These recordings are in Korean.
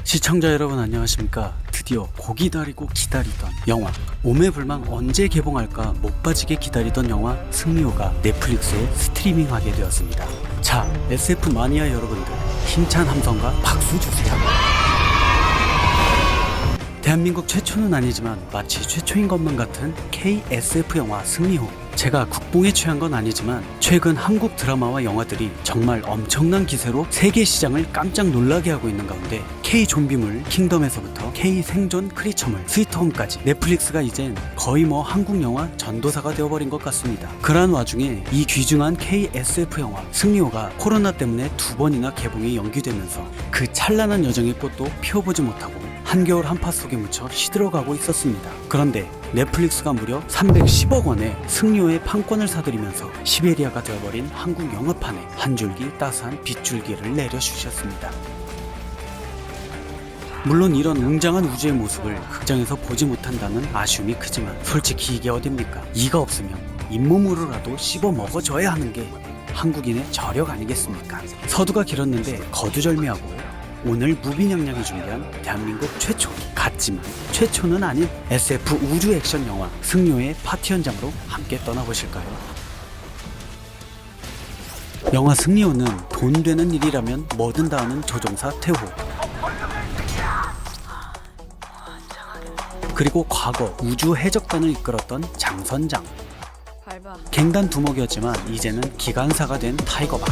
시청자 여러분 안녕하십니까. 드디어 고기다리고 기다리던 영화 오매불망 언제 개봉할까 못 빠지게 기다리던 영화 승리호가 넷플릭스에 스트리밍하게 되었습니다. 자, SF 마니아 여러분들 힘찬 함성과 박수 주세요. 대한민국 최초는 아니지만 마치 최초인 것만 같은 KSF 영화 승리호. 제가 국뽕에 취한 건 아니지만 최근 한국 드라마와 영화들이 정말 엄청난 기세로 세계 시장을 깜짝 놀라게 하고 있는 가운데 K 좀비물 킹덤에서부터 K 생존 크리처물 스위트홈까지 넷플릭스가 이젠 거의 한국 영화 전도사가 되어버린 것 같습니다. 그러한 와중에 이 귀중한 KSF 영화 승리호가 코로나 때문에 2번이나 개봉이 연기되면서 그 찬란한 여정의 꽃도 피워보지 못하고 한겨울 한파 속에 묻혀 시들어가고 있었습니다. 그런데 넷플릭스가 무려 310억 원에 승리호의 판권을 사들이면서 시베리아가 되어버린 한국 영화판에 한 줄기 따스한 빗줄기를 내려주셨습니다. 물론 이런 웅장한 우주의 모습을 극장에서 보지 못한다는 아쉬움이 크지만 솔직히 이게 어딥니까? 이가 없으면 잇몸으로라도 씹어 먹어줘야 하는 게 한국인의 저력 아니겠습니까? 서두가 길었는데 거두절미하고 오늘 무비냥냥이 준비한 대한민국 최초, 같지만 최초는 아닌 SF 우주 액션 영화 승리호의 파티 현장으로 함께 떠나보실까요? 영화 승리호는 돈 되는 일이라면 뭐든 다 하는 조종사 태호, 그리고 과거 우주 해적단을 이끌었던 장선장, 갱단 두목이었지만 이제는 기관사가 된 타이거박,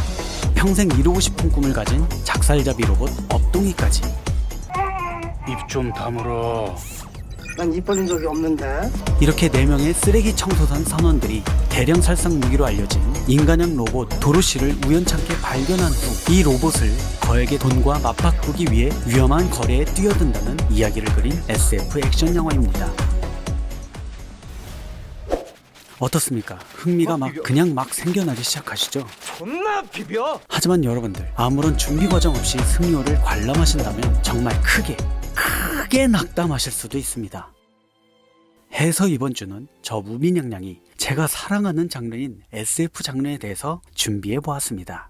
평생 이루고 싶은 꿈을 가진 작살잡이 로봇 업동이까지. 입 좀 다물어. 난 입 벌린 적이 없는데. 이렇게 4명의 쓰레기 청소선 선원들이 대량 살상 무기로 알려진 인간형 로봇 도로시를 우연찮게 발견한 후 이 로봇을 거액의 돈과 맞바꾸기 위해 위험한 거래에 뛰어든다는 이야기를 그린 SF 액션 영화입니다. 어떻습니까? 흥미가 그냥 막 생겨나기 시작하시죠? 존나 비벼. 하지만 여러분들 아무런 준비 과정 없이 승리호를 관람하신다면 정말 크게 낙담하실 수도 있습니다. 해서 이번 주는 저 무비냥냥이 제가 사랑하는 장르인 SF 장르에 대해서 준비해 보았습니다.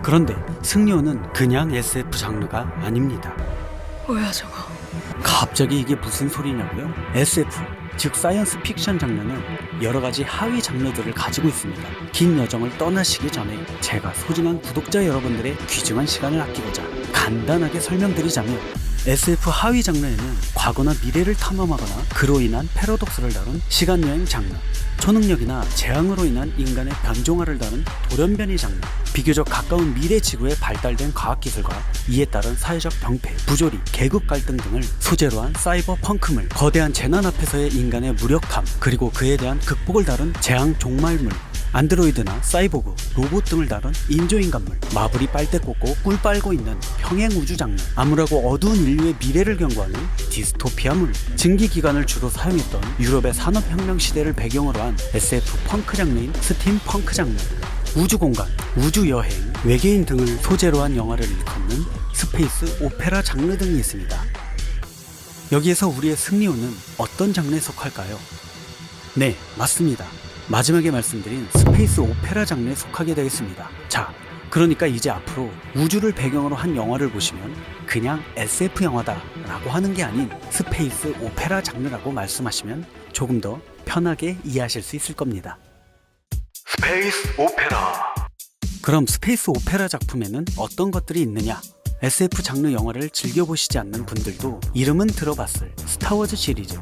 그런데 승리호는 그냥 SF 장르가 아닙니다. 뭐야 저거? 갑자기 이게 무슨 소리냐고요? SF, 즉 사이언스 픽션 장르는 여러가지 하위 장르들을 가지고 있습니다. 긴 여정을 떠나시기 전에 제가 소중한 구독자 여러분들의 귀중한 시간을 아끼고자 간단하게 설명드리자면 SF 하위 장르에는 과거나 미래를 탐험하거나 그로 인한 패러독스를 다룬 시간여행 장르, 초능력이나 재앙으로 인한 인간의 변종화를 다룬 돌연변이 장르, 비교적 가까운 미래 지구에 발달된 과학기술과 이에 따른 사회적 병폐, 부조리, 계급 갈등 등을 소재로 한 사이버 펑크물, 거대한 재난 앞에서의 인간의 무력함, 그리고 그에 대한 극복을 다룬 재앙 종말물, 안드로이드나 사이보그, 로봇 등을 다룬 인조인간물, 마블이 빨대 꽂고 꿀 빨고 있는 평행우주 장르, 암울하고 어두운 인류의 미래를 경고하는 디스토피아물, 증기기관을 주로 사용했던 유럽의 산업혁명 시대를 배경으로 한 SF 펑크 장르인 스팀펑크 장르, 우주공간, 우주여행, 외계인 등을 소재로 한 영화를 일컫는 스페이스 오페라 장르 등이 있습니다. 여기에서 우리의 승리호는 어떤 장르에 속할까요? 네, 맞습니다. 마지막에 말씀드린 스페이스 오페라 장르에 속하게 되겠습니다. 자, 그러니까 이제 앞으로 우주를 배경으로 한 영화를 보시면 그냥 SF 영화다 라고 하는 게 아닌 스페이스 오페라 장르라고 말씀하시면 조금 더 편하게 이해하실 수 있을 겁니다. 스페이스 오페라. 그럼 스페이스 오페라 작품에는 어떤 것들이 있느냐? SF 장르 영화를 즐겨보시지 않는 분들도 이름은 들어봤을 스타워즈 시리즈,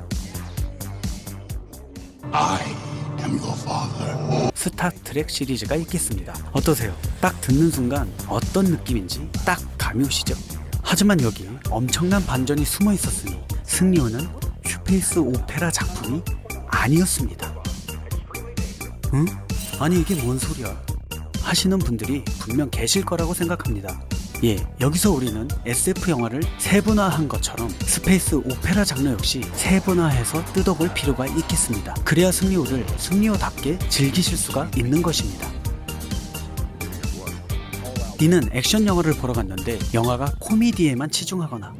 스타트랙 시리즈가 있겠습니다. 어떠세요? 딱 듣는 순간 어떤 느낌인지 딱 감이 오시죠? 하지만 여기 엄청난 반전이 숨어 있었으니 승리호는 스페이스 오페라 작품이 아니었습니다. 응? 아니 이게 뭔 소리야? 하시는 분들이 분명 계실 거라고 생각합니다. 예, 여기서 우리는 SF 영화를 세분화한 것처럼 스페이스 오페라 장르 역시 세분화해서 뜯어볼 필요가 있겠습니다. 그래야 승리호를 승리호답게 즐기실 수가 있는 것입니다. 이는 액션 영화를 보러 갔는데 영화가 코미디에만 치중하거나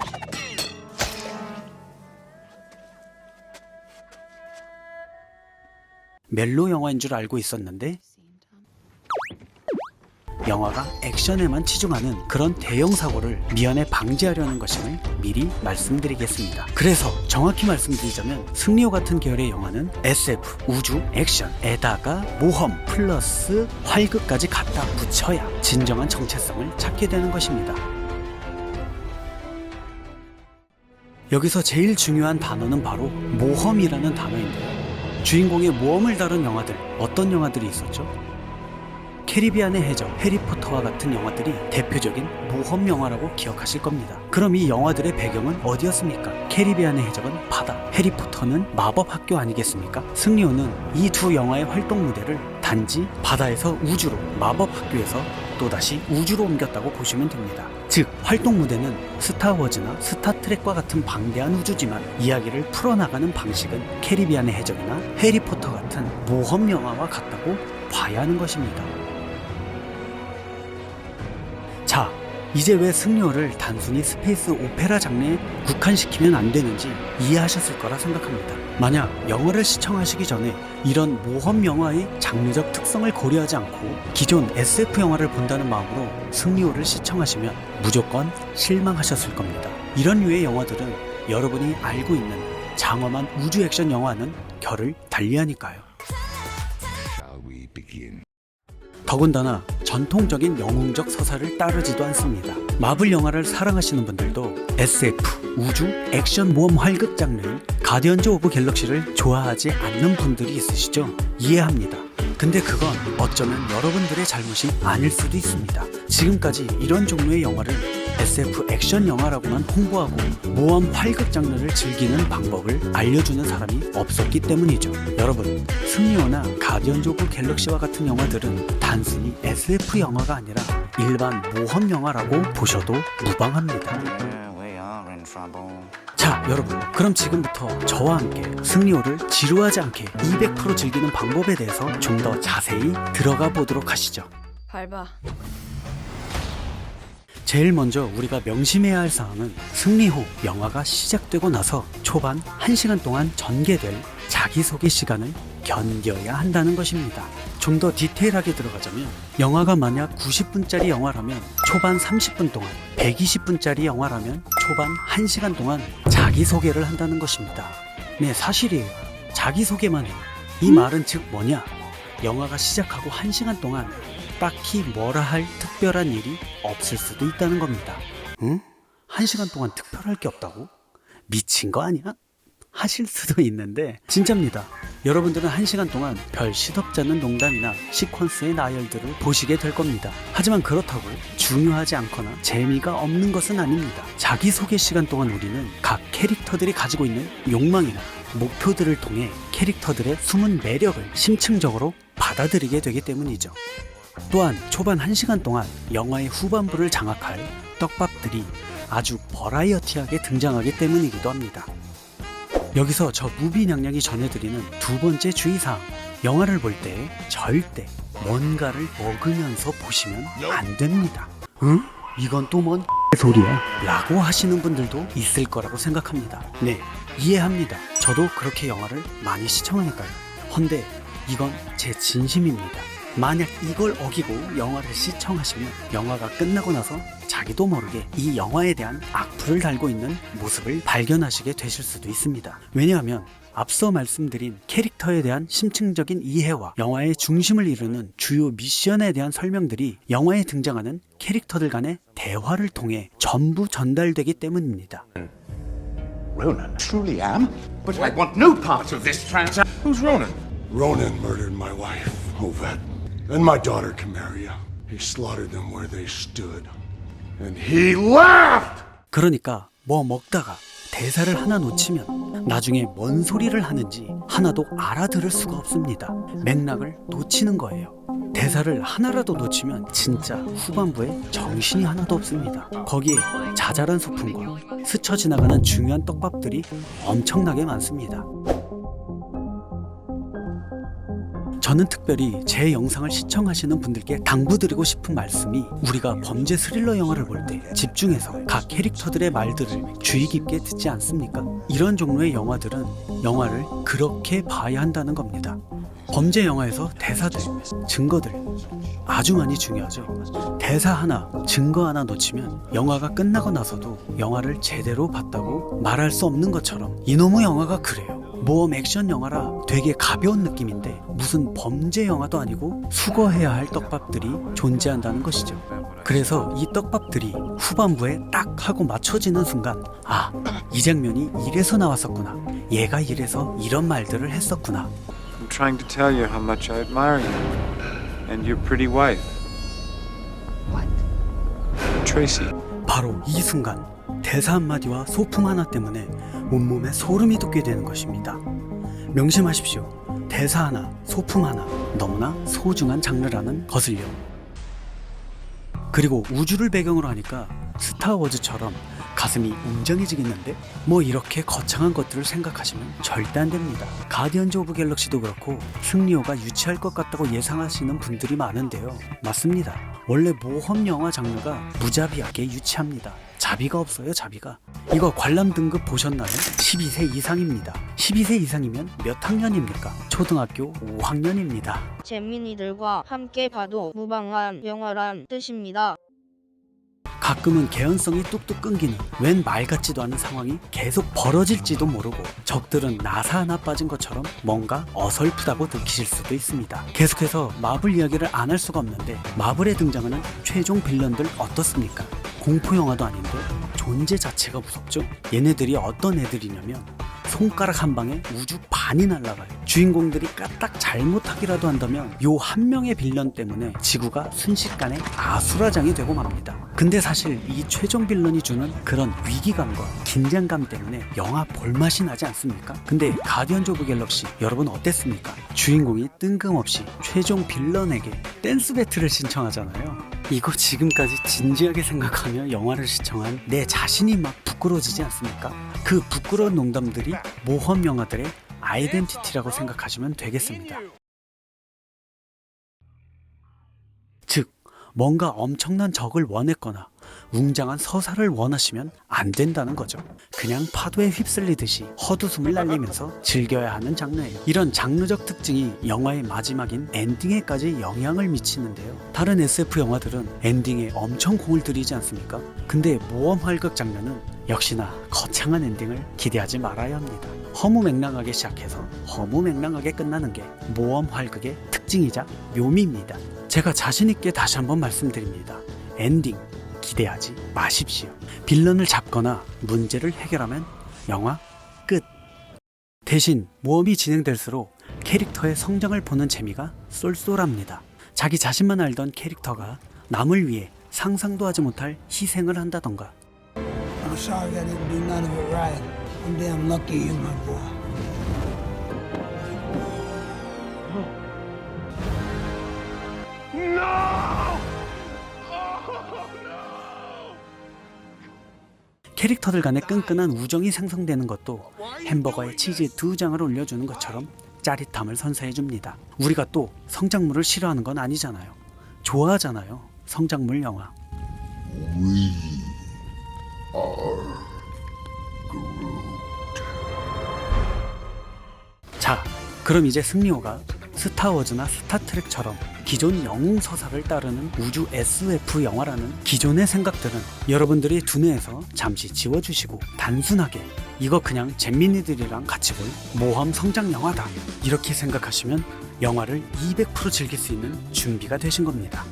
멜로 영화인 줄 알고 있었는데 영화가 액션에만 치중하는 그런 대형 사고를 미연에 방지하려는 것임을 미리 말씀드리겠습니다. 그래서 정확히 말씀드리자면 승리호 같은 계열의 영화는 SF, 우주, 액션에다가 모험 플러스 활극까지 갖다 붙여야 진정한 정체성을 찾게 되는 것입니다. 여기서 제일 중요한 단어는 바로 모험이라는 단어인데요. 주인공의 모험을 다룬 영화들, 어떤 영화들이 있었죠? 캐리비안의 해적, 해리포터와 같은 영화들이 대표적인 모험 영화라고 기억하실 겁니다. 그럼 이 영화들의 배경은 어디였습니까? 캐리비안의 해적은 바다, 해리포터는 마법 학교 아니겠습니까? 승리호는 이 두 영화의 활동 무대를 단지 바다에서 우주로, 마법 학교에서 또다시 우주로 옮겼다고 보시면 됩니다. 즉, 활동 무대는 스타워즈나 스타트rek과 같은 방대한 우주지만 이야기를 풀어나가는 방식은 캐리비안의 해적이나 해리포터 같은 모험 영화와 같다고 봐야 하는 것입니다. 자, 이제 왜 승리호를 단순히 스페이스 오페라 장르에 국한시키면 안 되는지 이해하셨을 거라 생각합니다. 만약 영화를 시청하시기 전에 이런 모험 영화의 장르적 특성을 고려하지 않고 기존 SF 영화를 본다는 마음으로 승리호를 시청하시면 무조건 실망하셨을 겁니다. 이런 류의 영화들은 여러분이 알고 있는 장엄한 우주 액션 영화는 결을 달리하니까요. 더군다나 전통적인 영웅적 서사를 따르지도 않습니다. 마블 영화를 사랑하시는 분들도 SF, 우주, 액션, 모험, 활극 장르의 가디언즈 오브 갤럭시를 좋아하지 않는 분들이 있으시죠? 이해합니다. 근데 그건 어쩌면 여러분들의 잘못이 아닐 수도 있습니다. 지금까지 이런 종류의 영화를 SF 액션 영화라고만 홍보하고 모험 활극 장르를 즐기는 방법을 알려주는 사람이 없었기 때문이죠. 여러분, 승리호나 가디언즈 오브 갤럭시와 같은 영화들은 단순히 SF 영화가 아니라 일반 모험 영화라고 보셔도 무방합니다. 자, 여러분, 그럼 지금부터 저와 함께 승리호를 지루하지 않게 200% 즐기는 방법에 대해서 좀 더 자세히 들어가 보도록 하시죠. 밟아. 제일 먼저 우리가 명심해야 할 사항은 승리호 영화가 시작되고 나서 초반 1시간 동안 전개될 자기소개 시간을 견뎌야 한다는 것입니다. 좀 더 디테일하게 들어가자면 영화가 만약 90분짜리 영화라면 초반 30분 동안, 120분짜리 영화라면 초반 1시간 동안 자기소개를 한다는 것입니다. 네, 사실이에요. 자기소개만 해요. 이 말은 즉 뭐냐? 영화가 시작하고 1시간 동안 딱히 뭐라 할 특별한 일이 없을 수도 있다는 겁니다. 응? 1시간 동안 특별할 게 없다고? 미친 거 아니야? 하실 수도 있는데 진짜입니다. 여러분들은 1시간 동안 별 시덥지 않은 농담이나 시퀀스의 나열들을 보시게 될 겁니다. 하지만 그렇다고 중요하지 않거나 재미가 없는 것은 아닙니다. 자기소개 시간 동안 우리는 각 캐릭터들이 가지고 있는 욕망이나 목표들을 통해 캐릭터들의 숨은 매력을 심층적으로 받아들이게 되기 때문이죠. 또한 초반 1시간 동안 영화의 후반부를 장악할 떡밥들이 아주 버라이어티하게 등장하기 때문이기도 합니다. 여기서 저 무비냥냥이 전해드리는 두 번째 주의사항, 영화를 볼 때 절대 뭔가를 먹으면서 보시면 안 됩니다. 응? 이건 또 뭔 소리야? 라고 하시는 분들도 있을 거라고 생각합니다. 네, 이해합니다. 저도 그렇게 영화를 많이 시청하니까요. 헌데 이건 제 진심입니다. 만약 이걸 어기고 영화를 시청하시면 영화가 끝나고 나서 자기도 모르게 이 영화에 대한 악플을 달고 있는 모습을 발견하시게 되실 수도 있습니다. 왜냐하면 앞서 말씀드린 캐릭터에 대한 심층적인 이해와 영화의 중심을 이루는 주요 미션에 대한 설명들이 영화에 등장하는 캐릭터들 간의 대화를 통해 전부 전달되기 때문입니다. Ronan, truly am, but I want no part of this transaction. Who's Ronan? Ronan murdered my wife, Ovette, and my daughter, Camaria. He slaughtered them where they stood. And he laughed! 그러니까 뭐 먹다가 대사를 하나 놓치면 나중에 뭔 소리를 하는지 하나도 알아들을 수가 없습니다. 맥락을 놓치는 거예요. 대사를 하나라도 놓치면 진짜 후반부에 정신이 하나도 없습니다. 거기에 자잘한 소품과 스쳐 지나가는 중요한 떡밥들이 엄청나게 많습니다. 저는 특별히 제 영상을 시청하시는 분들께 당부드리고 싶은 말씀이, 우리가 범죄 스릴러 영화를 볼 때 집중해서 각 캐릭터들의 말들을 주의 깊게 듣지 않습니까? 이런 종류의 영화들은 영화를 그렇게 봐야 한다는 겁니다. 범죄 영화에서 대사들, 증거들 아주 많이 중요하죠. 대사 하나, 증거 하나 놓치면 영화가 끝나고 나서도 영화를 제대로 봤다고 말할 수 없는 것처럼 이놈의 영화가 그래요. 모험 액션 영화라 되게 가벼운 느낌인데 무슨 범죄 영화도 아니고 수거해야 할 떡밥들이 존재한다는 것이죠. 그래서 이 떡밥들이 후반부에 딱 하고 맞춰지는 순간 아, 이 장면이 이래서 나왔었구나. 얘가 이래서 이런 말들을 했었구나. I'm trying to tell you how much I admire you and your pretty wife. What? Tracy. 바로 이 순간 대사 한마디와 소품 하나 때문에 온몸에 소름이 돋게 되는 것입니다. 명심하십시오. 대사 하나, 소품 하나 너무나 소중한 장르라는 것을요. 그리고 우주를 배경으로 하니까 스타워즈처럼 가슴이 웅장해지겠는데? 뭐 이렇게 거창한 것들을 생각하시면 절대 안 됩니다. 가디언즈 오브 갤럭시도 그렇고 승리호가 유치할 것 같다고 예상하시는 분들이 많은데요. 맞습니다. 원래 모험 영화 장르가 무자비하게 유치합니다. 자비가 없어요, 자비가. 이거 관람 등급 보셨나요? 12세 이상입니다. 12세 이상이면 몇 학년입니까? 초등학교 5학년입니다. 재민이들과 함께 봐도 무방한 영화란 뜻입니다. 가끔은 개연성이 뚝뚝 끊기는 웬 말 같지도 않은 상황이 계속 벌어질지도 모르고 적들은 나사 하나 빠진 것처럼 뭔가 어설프다고 느끼실 수도 있습니다. 계속해서 마블 이야기를 안 할 수가 없는데 마블에 등장하는 최종 빌런들 어떻습니까? 공포 영화도 아닌데 존재 자체가 무섭죠? 얘네들이 어떤 애들이냐면 손가락 한 방에 우주 반이 날아가요. 주인공들이 까딱 잘못하기라도 한다면 요 한 명의 빌런 때문에 지구가 순식간에 아수라장이 되고 맙니다. 근데 사실 이 최종 빌런이 주는 그런 위기감과 긴장감 때문에 영화 볼맛이 나지 않습니까? 근데 가디언즈 오브 갤럭시 여러분 어땠습니까? 주인공이 뜬금없이 최종 빌런에게 댄스 배틀을 신청하잖아요. 이거 지금까지 진지하게 생각하며 영화를 시청한 내 자신이 막 부끄러워지지 않습니까? 그 부끄러운 농담들이 모험 영화들의 아이덴티티라고 생각하시면 되겠습니다. 즉, 뭔가 엄청난 적을 원했거나 웅장한 서사를 원하시면 안 된다는 거죠. 그냥 파도에 휩쓸리듯이 헛웃음을 날리면서 즐겨야 하는 장르예요. 이런 장르적 특징이 영화의 마지막인 엔딩에까지 영향을 미치는데요. 다른 SF 영화들은 엔딩에 엄청 공을 들이지 않습니까? 근데 모험 활극 장르는 역시나 거창한 엔딩을 기대하지 말아야 합니다. 허무맹랑하게 시작해서 허무맹랑하게 끝나는 게 모험 활극의 특징이자 묘미입니다. 제가 자신있게 다시 한번 말씀드립니다. 엔딩 기대하지 마십시오. 빌런을 잡거나 문제를 해결하면 영화 끝. 대신 모험이 진행될수록 캐릭터의 성장을 보는 재미가 쏠쏠합니다. 자기 자신만 알던 캐릭터가 남을 위해 상상도 하지 못할 희생을 한다던가. I'm sorry I didn't do none of it right. I'm damn lucky you, my boy. 캐릭터들 간의 끈끈한 우정이 생성되는 것도 햄버거에 치즈 2장을 올려주는 것처럼 짜릿함을 선사해줍니다. 우리가 또 성장물을 싫어하는 건 아니잖아요. 좋아하잖아요. 성장물 영화. 자, 그럼 이제 승리호가 스타워즈나 스타트rek처럼 기존 영웅 서사를 따르는 우주 SF 영화라는 기존의 생각들은 여러분들이 두뇌에서 잠시 지워주시고 단순하게 이거 그냥 잼민이들이랑 같이 볼 모험 성장 영화다 이렇게 생각하시면 영화를 200% 즐길 수 있는 준비가 되신 겁니다.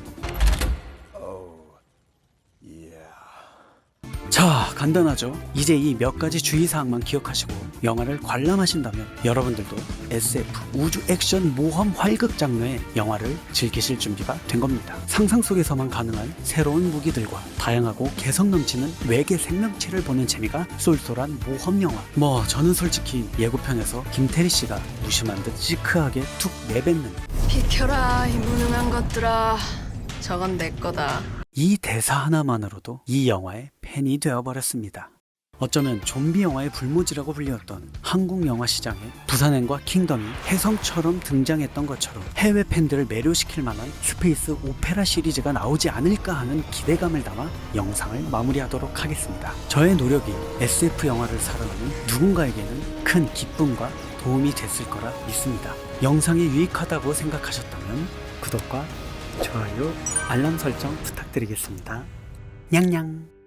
자, 간단하죠? 이제 이 몇 가지 주의사항만 기억하시고 영화를 관람하신다면 여러분들도 SF, 우주 액션, 모험, 활극 장르의 영화를 즐기실 준비가 된 겁니다. 상상 속에서만 가능한 새로운 무기들과 다양하고 개성 넘치는 외계 생명체를 보는 재미가 쏠쏠한 모험 영화. 뭐 저는 솔직히 예고편에서 김태리 씨가 무심한 듯 시크하게 툭 내뱉는 비켜라 이 무능한 것들아, 저건 내 거다. 이 대사 하나만으로도 이 영화의 팬이 되어버렸습니다. 어쩌면 좀비 영화의 불모지라고 불리웠던 한국 영화 시장에 부산행과 킹덤이 혜성처럼 등장했던 것처럼 해외 팬들을 매료시킬 만한 스페이스 오페라 시리즈가 나오지 않을까 하는 기대감을 담아 영상을 마무리하도록 하겠습니다. 저의 노력이 SF 영화를 사랑하는 누군가에게는 큰 기쁨과 도움이 됐을 거라 믿습니다. 영상이 유익하다고 생각하셨다면 구독과 좋아요, 알람 설정 부탁드리겠습니다. 냥냥.